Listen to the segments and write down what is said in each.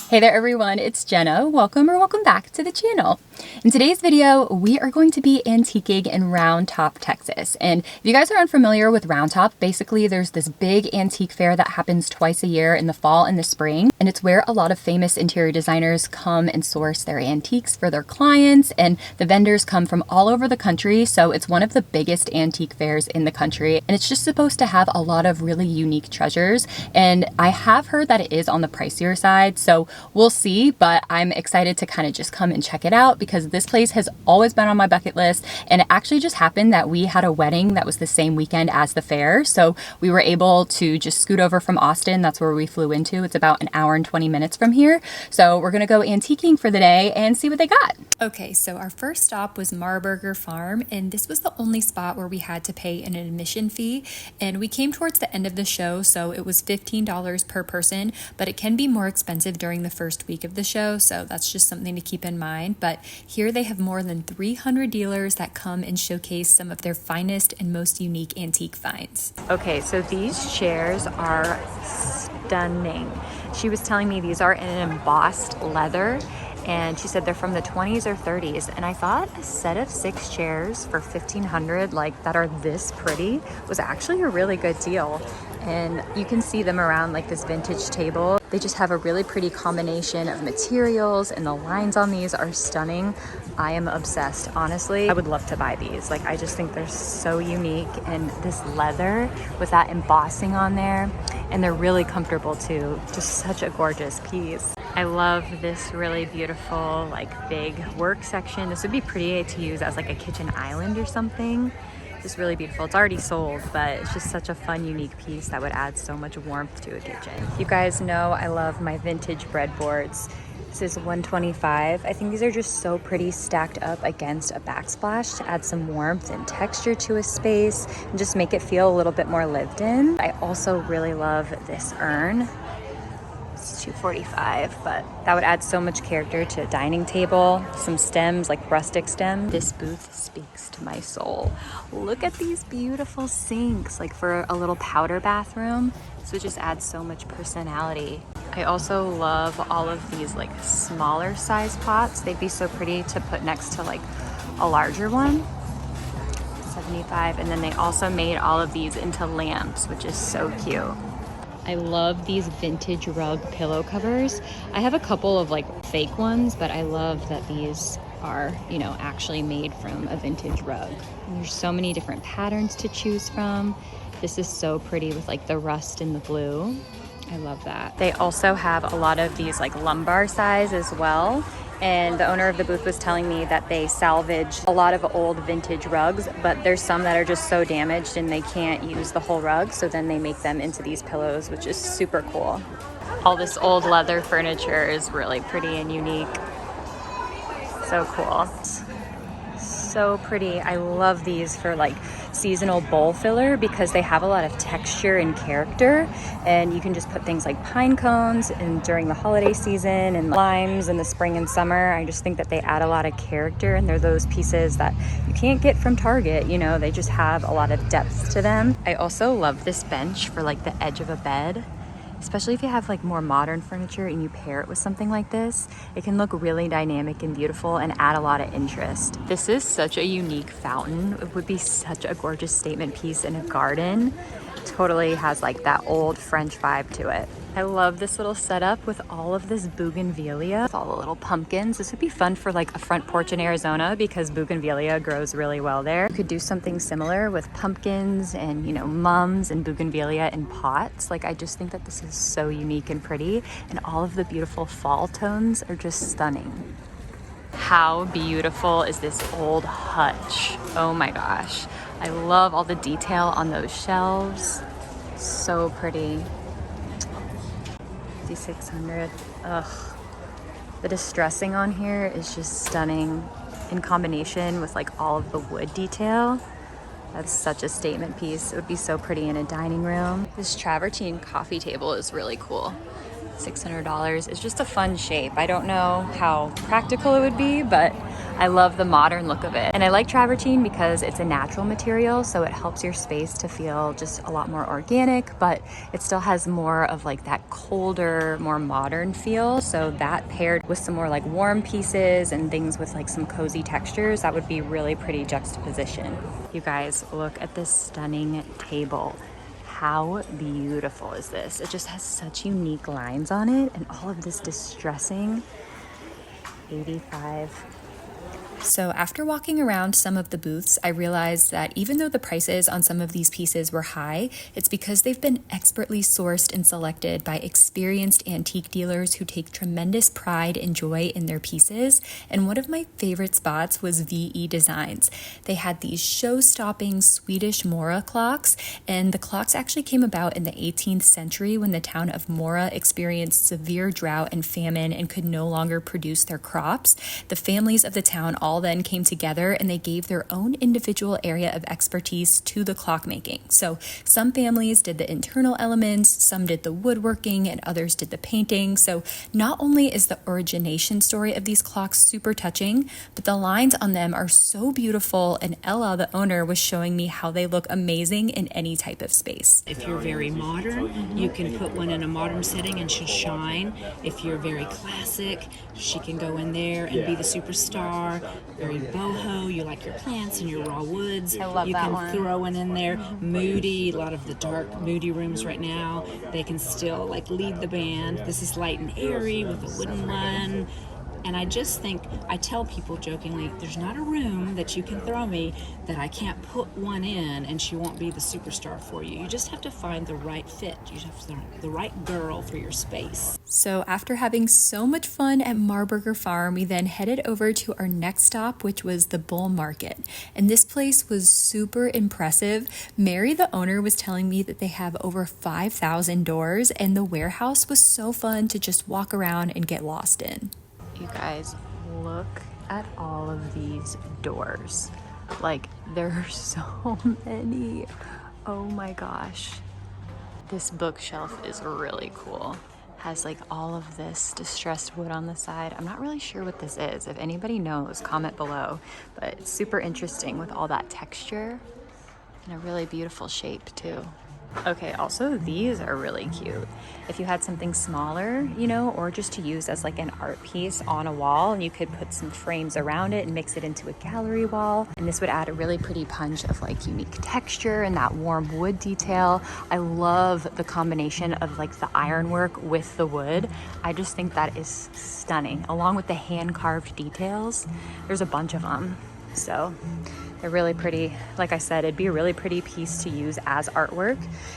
Hey there everyone, it's Jenna. Welcome back to the channel. In today's video, we are going to be antiquing in Round Top, Texas. And if you guys are unfamiliar with Round Top, basically there's this big antique fair that happens twice a year in the fall and the spring. And it's where a lot of famous interior designers come and source their antiques for their clients. And the vendors come from all over the country. So it's one of the biggest antique fairs in the country. And it's just supposed to have a lot of really unique treasures. And I have heard that it is on the pricier side. So we'll see, but I'm excited to kind of just come and check it out because this place has always been on my bucket list. And it actually just happened that we had a wedding that was the same weekend as the fair. So we were able to just scoot over from Austin. That's where we flew into. It's about an hour and 20 minutes from here. So we're gonna go antiquing for the day and see what they got. Okay, so our first stop was Marberger Farm, and this was the only spot where we had to pay an admission fee. And we came towards the end of the show, so it was $15 per person, but it can be more expensive during the first week of the show, so that's just something to keep in mind. But here they have more than 300 dealers that come and showcase some of their finest and most unique antique finds. Okay, so these chairs are stunning. She was telling me these are in an embossed leather, and she said they're from the 20s or 30s. And I thought a set of 6 chairs for $1,500, like that are this pretty, was actually a really good deal. And you can see them around like this vintage table. They just have a really pretty combination of materials, and the lines on these are stunning. I am obsessed, honestly. I would love to buy these. Like, I just think they're so unique, and this leather with that embossing on there, and they're really comfortable too. Just such a gorgeous piece. I love this really beautiful, like, big work section. This would be pretty to use as like a kitchen island or something. Just really beautiful. It's already sold, but it's just such a fun, unique piece that would add so much warmth to a kitchen. You guys know I love my vintage breadboards. This is $125. I think these are just so pretty stacked up against a backsplash to add some warmth and texture to a space and just make it feel a little bit more lived in. I also really love this urn. It's $245, but that would add so much character to a dining table. Some stems, like rustic stem. This booth speaks to my soul. Look at these beautiful sinks, like for a little powder bathroom. This would just add so much personality. I also love all of these like smaller size pots. They'd be so pretty to put next to like a larger one. $75, and then they also made all of these into lamps, which is so cute. I love these vintage rug pillow covers. I have a couple of like fake ones, but I love that these are, you know, actually made from a vintage rug. And there's so many different patterns to choose from. This is so pretty with like the rust and the blue. I love that. They also have a lot of these like lumbar size as well. And the owner of the booth was telling me that they salvage a lot of old vintage rugs, but there's some that are just so damaged and they can't use the whole rug, so then they make them into these pillows, which is super cool. All this old leather furniture is really pretty and unique. So cool. So pretty. I love these for like seasonal bowl filler because they have a lot of texture and character, and you can just put things like pine cones and during the holiday season and limes in the spring and summer. I just think that they add a lot of character, and they're those pieces that you can't get from Target, you know, they just have a lot of depth to them. I also love this bench for like the edge of a bed. Especially if you have like more modern furniture and you pair it with something like this, it can look really dynamic and beautiful and add a lot of interest. This is such a unique fountain. It would be such a gorgeous statement piece in a garden. Totally has like that old French vibe to it. I love this little setup with all of this bougainvillea, with all the little pumpkins. This would be fun for like a front porch in Arizona because bougainvillea grows really well there. You could do something similar with pumpkins and, you know, mums and bougainvillea in pots. Like, I just think that this is so unique and pretty, and all of the beautiful fall tones are just stunning. How beautiful is this old hutch? Oh my gosh. I love all the detail on those shelves. So pretty. 5,600. Ugh. The distressing on here is just stunning in combination with like all of the wood detail. That's such a statement piece. It would be so pretty in a dining room. This travertine coffee table is really cool. $600. It's just a fun shape. I don't know how practical it would be, but I love the modern look of it. And I like travertine because it's a natural material, so it helps your space to feel just a lot more organic, but it still has more of like that colder, more modern feel. So that paired with some more like warm pieces and things with like some cozy textures, that would be really pretty juxtaposition. You guys, look at this stunning table. How beautiful is this? It just has such unique lines on it and all of this distressing. 85. So after walking around some of the booths, I realized that even though the prices on some of these pieces were high, it's because they've been expertly sourced and selected by experienced antique dealers who take tremendous pride and joy in their pieces. And one of my favorite spots was VE Designs. They had these show-stopping Swedish Mora clocks, and the clocks actually came about in the 18th century when the town of Mora experienced severe drought and famine and could no longer produce their crops. The families of the town all then came together and they gave their own individual area of expertise to the clockmaking. So some families did the internal elements, some did the woodworking, and others did the painting. So not only is the origination story of these clocks super touching, but the lines on them are so beautiful, and Ella, the owner, was showing me how they look amazing in any type of space. If you're very modern, you can put one in a modern setting and she'll shine. If you're very classic, she can go in there and be the superstar. Very boho, you like your plants and your raw woods. I love you that can one. throw one in there. Moody, a lot of the dark, moody rooms right now, they can still like lead the band. This is light and airy with a wooden one. And I just think, I tell people jokingly, there's not a room that you can throw me that I can't put one in and she won't be the superstar for you. You just have to find the right fit. You have to find the right girl for your space. So after having so much fun at Marberger Farm, we then headed over to our next stop, which was the Bull Market. And this place was super impressive. Mary, the owner, was telling me that they have over 5,000 doors, and the warehouse was so fun to just walk around and get lost in. You guys, look at all of these doors. Like, there are so many. Oh my gosh. This bookshelf is really cool. Has like all of this distressed wood on the side. I'm not really sure what this is. If anybody knows, comment below. But it's super interesting with all that texture and a really beautiful shape too. Okay, also these are really cute. If you had something smaller, you know, or just to use as like an art piece on a wall, and you could put some frames around it and mix it into a gallery wall. And this would add a really pretty punch of like unique texture and that warm wood detail. I love the combination of like the ironwork with the wood. I just think that is stunning, along with the hand carved details. There's a bunch of them. So they're really pretty. Like I said, it'd be a really pretty piece to use as artwork,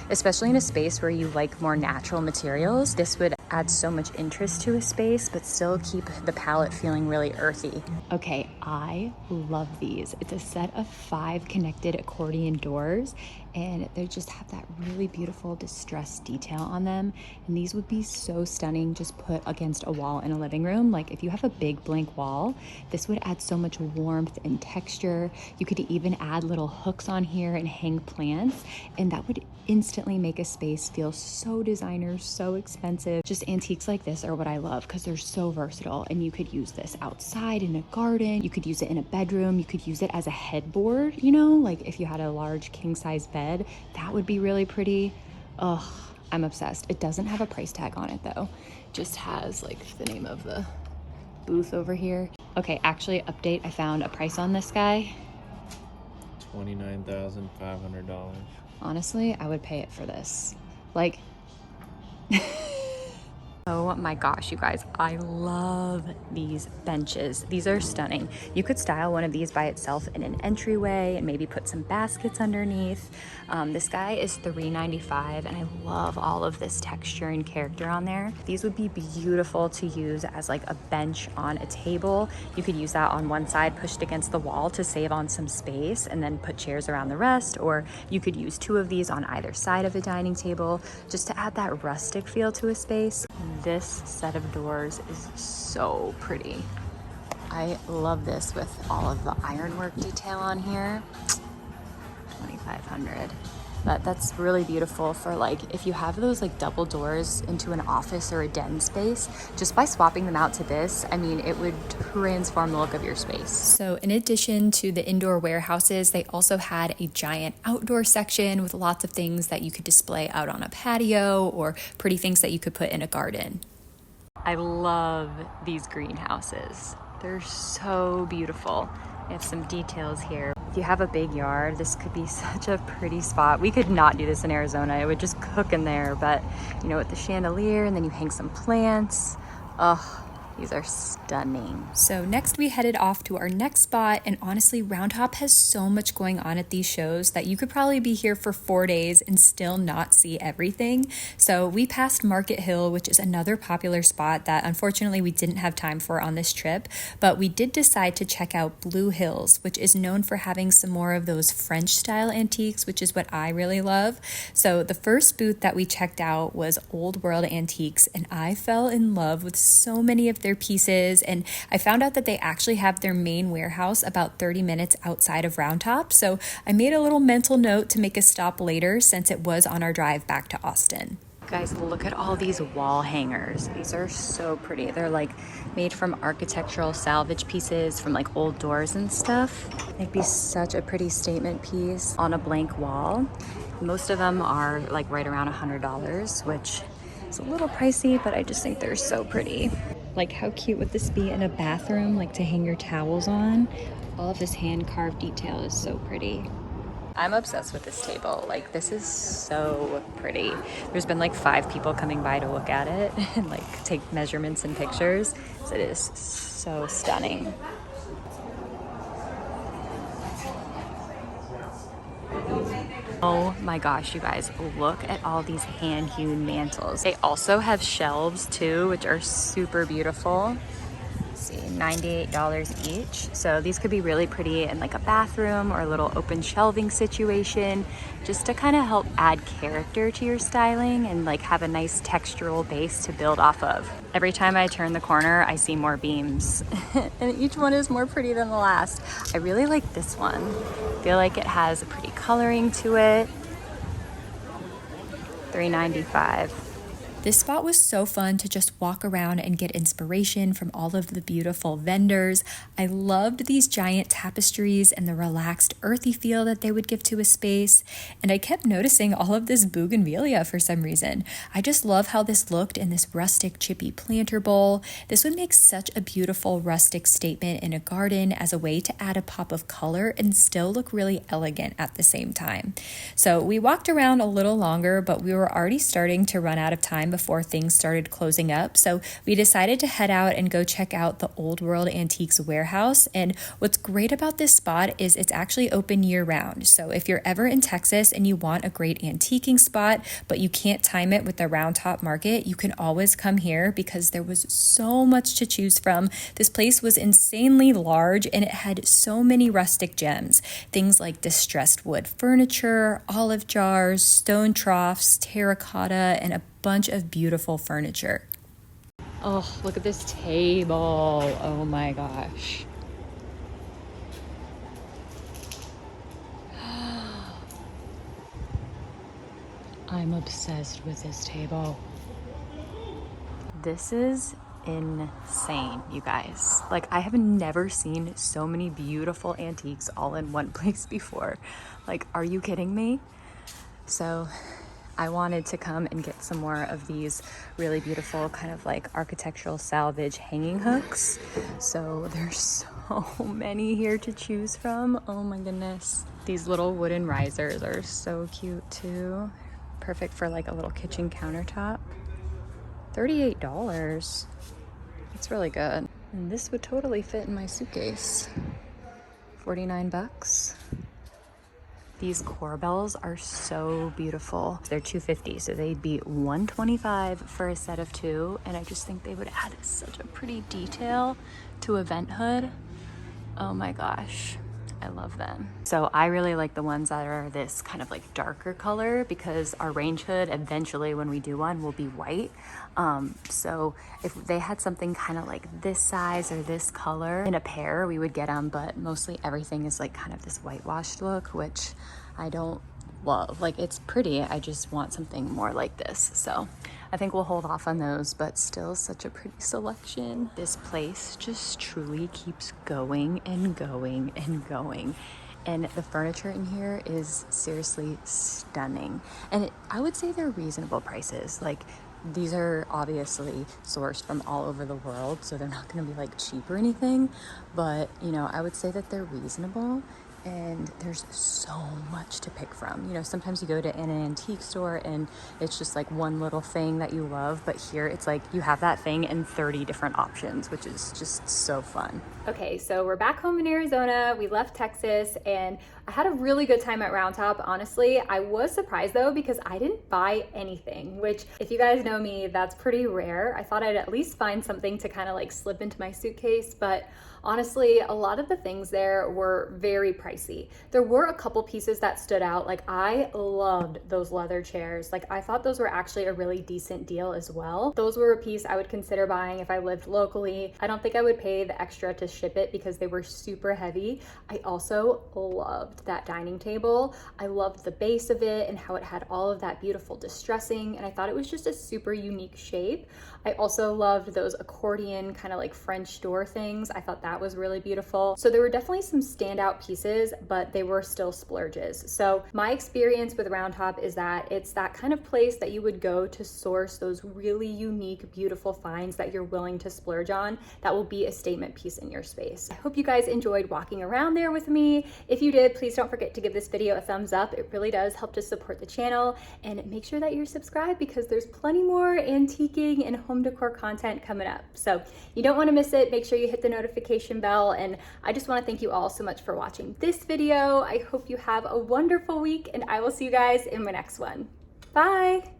especially in a space where you like more natural materials. This would add so much interest to a space, but still keep the palette feeling really earthy. Okay, I love these. It's a set of 5 connected accordion doors, and they just have that really beautiful distressed detail on them. And these would be so stunning just put against a wall in a living room. Like if you have a big blank wall, this would add so much warmth and texture. You could even add little hooks on here and hang plants, and that would instantly make a space feel so designer, so expensive. Just antiques like this are what I love because they're so versatile, and you could use this outside in a garden, you could use it in a bedroom, you could use it as a headboard, you know, like if you had a large king size bed, that would be really pretty. Ugh, I'm obsessed. It doesn't have a price tag on it though. Just has like the name of the booth over here. Okay, actually update, I found a price on this guy. $29,500. Honestly, I would pay it for this. Like, oh my gosh, you guys, I love these benches. These are stunning. You could style one of these by itself in an entryway and maybe put some baskets underneath. This guy is $3.95, and I love all of this texture and character on there. These would be beautiful to use as like a bench on a table. You could use that on one side pushed against the wall to save on some space and then put chairs around the rest, or you could use 2 of these on either side of a dining table just to add that rustic feel to a space. This set of doors is so pretty. I love this with all of the ironwork detail on here. $2,500. But that's really beautiful for like if you have those like double doors into an office or a den space, just by swapping them out to this, I mean, it would transform the look of your space. So in addition to the indoor warehouses, they also had a giant outdoor section with lots of things that you could display out on a patio or pretty things that you could put in a garden. I love these greenhouses. They're so beautiful. They have some details here. If you have a big yard, this could be such a pretty spot. We could not do this in Arizona. It would just cook in there, but you know, with the chandelier and then you hang some plants. Oh, these are stunning. So next we headed off to our next spot, and honestly, Round Top has so much going on at these shows that you could probably be here for 4 days and still not see everything. So we passed Market Hill, which is another popular spot that unfortunately we didn't have time for on this trip, but we did decide to check out Blue Hills, which is known for having some more of those French style antiques, which is what I really love. So the first booth that we checked out was Old World Antiques, and I fell in love with so many of their pieces, and I found out that they actually have their main warehouse about 30 minutes outside of Round Top, so I made a little mental note to make a stop later since it was on our drive back to Austin. Guys, look at all these wall hangers. These are so pretty. They're like made from architectural salvage pieces from like old doors and stuff. They'd be such a pretty statement piece on a blank wall. Most of them are like right around $100, which is a little pricey, but I just think they're so pretty. Like, how cute would this be in a bathroom, like to hang your towels on? All of this hand-carved detail is so pretty. I'm obsessed with this table. Like, this is so pretty. There's been like 5 people coming by to look at it and like take measurements and pictures. So it is so stunning. Oh my gosh, you guys, look at all these hand-hewn mantles. They also have shelves too, which are super beautiful. Let's see, $98 each. So these could be really pretty in like a bathroom or a little open shelving situation, just to kind of help add character to your styling and like have a nice textural base to build off of. Every time I turn the corner, I see more beams and each one is more pretty than the last. I really like this one. I feel like it has a pretty coloring to it. $3.95. This spot was so fun to just walk around and get inspiration from all of the beautiful vendors. I loved these giant tapestries and the relaxed earthy feel that they would give to a space. And I kept noticing all of this bougainvillea for some reason. I just love how this looked in this rustic chippy planter bowl. This would make such a beautiful rustic statement in a garden as a way to add a pop of color and still look really elegant at the same time. So we walked around a little longer, but we were already starting to run out of time before things started closing up. So we decided to head out and go check out the Old World Antiques warehouse. And what's great about this spot is it's actually open year round. So if you're ever in Texas and you want a great antiquing spot, but you can't time it with the Round Top market, you can always come here because there was so much to choose from. This place was insanely large and it had so many rustic gems. Things like distressed wood furniture, olive jars, stone troughs, terracotta, and a bunch of beautiful furniture. Oh, look at this table. Oh my gosh. I'm obsessed with this table. This is insane, you guys. Like, I have never seen so many beautiful antiques all in one place before. Like, are you kidding me? So I wanted to come and get some more of these really beautiful kind of like architectural salvage hanging hooks. So there's so many here to choose from. Oh my goodness. These little wooden risers are so cute too. Perfect for like a little kitchen countertop. $38. It's really good. And this would totally fit in my suitcase. 49 bucks. These corbels are so beautiful. They're $250, so they'd be $125 for a set of 2, and I just think they would add such a pretty detail to a vent hood. Oh my gosh, I love them. So I really like the ones that are this kind of like darker color because our range hood eventually when we do one will be white. So if they had something kind of like this size or this color in a pair, we would get them, but mostly everything is like kind of this whitewashed look, which I don't love. Like, it's pretty, I just want something more like this. So I think we'll hold off on those, but still such a pretty selection. This place just truly keeps going and going and going. And the furniture in here is seriously stunning. And I would say they're reasonable prices. Like, these are obviously sourced from all over the world, so they're not going to be like cheap or anything. But, you know, I would say that they're reasonable. And there's so much to pick from. You know, sometimes you go to an antique store and it's just like one little thing that you love, but here it's like you have that thing in 30 different options, which is just so fun. Okay, so we're back home in Arizona. We left Texas and I had a really good time at Round Top. Honestly, I was surprised though because I didn't buy anything, which if you guys know me, that's pretty rare. I thought I'd at least find something to kind of like slip into my suitcase, but honestly, a lot of the things there were very pricey. There were a couple pieces that stood out. Like, I loved those leather chairs. Like, I thought those were actually a really decent deal as well. Those were a piece I would consider buying if I lived locally. I don't think I would pay the extra to ship it because they were super heavy. I also loved that dining table. I loved the base of it and how it had all of that beautiful distressing, and I thought it was just a super unique shape. I also loved those accordion kind of like French door things. I thought that was really beautiful. So there were definitely some standout pieces, but they were still splurges. So my experience with Round Top is that it's that kind of place that you would go to source those really unique, beautiful finds that you're willing to splurge on that will be a statement piece in your space. I hope you guys enjoyed walking around there with me. If you did, please don't forget to give this video a thumbs up. It really does help to support the channel, and make sure that you're subscribed because there's plenty more antiquing and home decor content coming up. So you don't want to miss it. Make sure you hit the notification bell, and I just want to thank you all so much for watching this video. I hope you have a wonderful week, and I will see you guys in my next one. Bye.